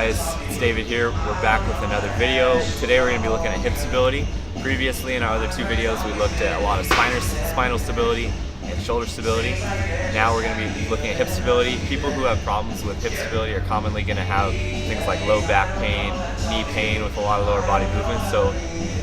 guys, it's David here. We're back with another video. Today we're going to be looking at hip stability. Previously in our other two videos we looked at a lot of spinal stability and shoulder stability. Now we're going to be looking at hip stability. People who have problems with hip stability are commonly going to have things like low back pain, knee pain with a lot of lower body movement. So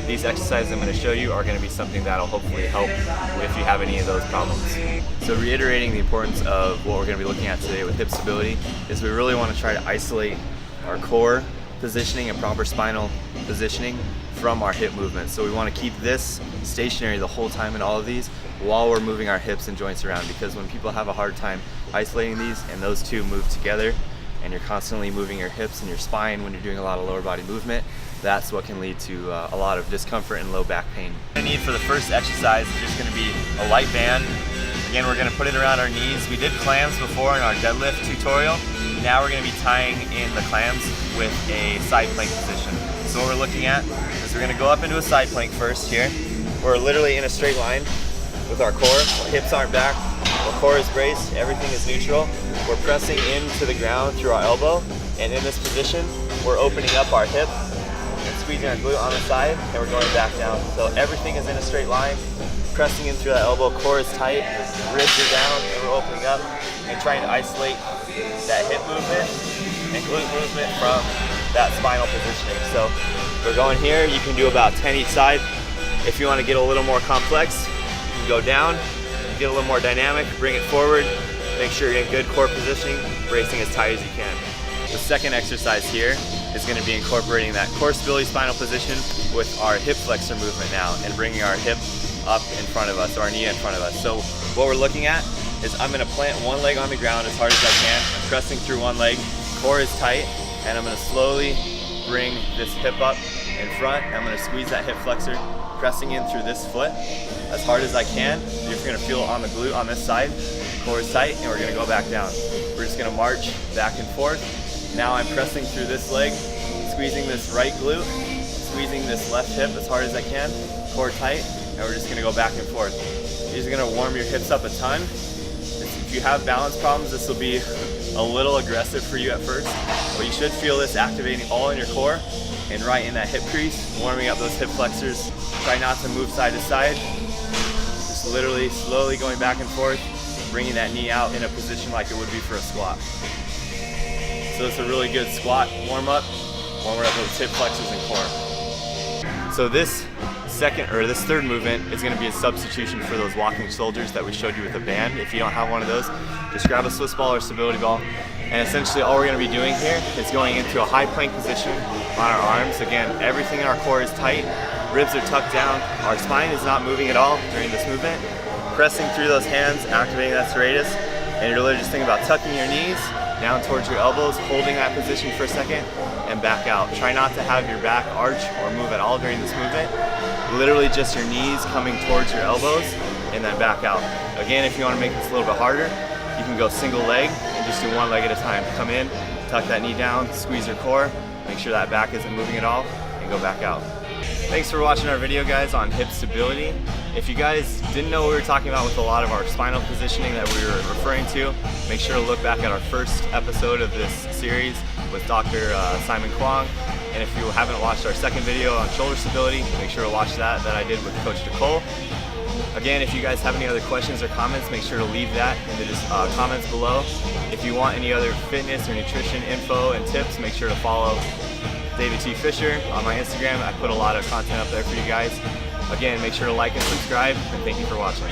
these exercises I'm going to show you are going to be something that will hopefully help if you have any of those problems. So reiterating the importance of what we're going to be looking at today with hip stability is we really want to try to isolate our core positioning and proper spinal positioning from our hip movement. So we want to keep this stationary the whole time in all of these while we're moving our hips and joints around, because when people have a hard time isolating these and those two move together and you're constantly moving your hips and your spine when you're doing a lot of lower body movement, that's what can lead to a lot of discomfort and low back pain. The need for the first exercise is just going to be a light band. Again, we're going to put it around our knees. We did clams before in our deadlift tutorial. Now we're going to be tying in the clams with a side plank position. So what we're looking at is we're going to go up into a side plank first here. We're literally in a straight line with our core. Our hips aren't back. Our core is braced. Everything is neutral. We're pressing into the ground through our elbow. And in this position, we're opening up our hip and squeezing our glute on the side, and we're going back down. So everything is in a straight line. Pressing in through that elbow, core is tight, ribs are down, and we're opening up and trying to isolate that hip movement and glute movement from that spinal positioning. So we're going here, you can do about 10 each side. If you want to get a little more complex, you can go down, get a little more dynamic, bring it forward, make sure you're in good core positioning, bracing as tight as you can. The second exercise here is going to be incorporating that core stability spinal position with our hip flexor movement now and bringing our hip up in front of us, or our knee in front of us. So what we're looking at is I'm going to plant one leg on the ground as hard as I can. I'm pressing through one leg, core is tight, and I'm going to slowly bring this hip up in front. I'm going to squeeze that hip flexor, pressing in through this foot as hard as I can. You're going to feel it on the glute on this side. Core is tight, and we're going to go back down. We're just going to march back and forth. Now I'm pressing through this leg, squeezing this right glute, squeezing this left hip as hard as I can, core tight, and we're just going to go back and forth. You're just going to warm your hips up a ton. If you have balance problems, this will be a little aggressive for you at first, but you should feel this activating all in your core and right in that hip crease, warming up those hip flexors. Try not to move side to side. Just literally slowly going back and forth, bringing that knee out in a position like it would be for a squat. So it's a really good squat warm-up, warming up those hip flexors and core. So this third movement is going to be a substitution for those walking soldiers that we showed you with a band. If you don't have one of those, just grab a Swiss ball or stability ball. And essentially all we're going to be doing here is going into a high plank position on our arms. Again, everything in our core is tight, ribs are tucked down, our spine is not moving at all during this movement. Pressing through those hands, activating that serratus, and you're literally just thinking about tucking your knees down towards your elbows, holding that position for a second, and back out. Try not to have your back arch or move at all during this movement. Literally just your knees coming towards your elbows, and then back out. Again, if you want to make this a little bit harder, you can go single leg and just do one leg at a time. Come in, tuck that knee down, squeeze your core, make sure that back isn't moving at all, and go back out. Thanks for watching our video, guys, on hip stability. If you guys didn't know what we were talking about with a lot of our spinal positioning that we were referring to, make sure to look back at our first episode of this series with Dr. Simon Kwong. And if you haven't watched our second video on shoulder stability, make sure to watch that I did with Coach Nicole. Again, if you guys have any other questions or comments, make sure to leave that in the comments below. If you want any other fitness or nutrition info and tips, make sure to follow David T. Fisher on my Instagram. I put a lot of content up there for you guys. Again, make sure to like and subscribe, and thank you for watching.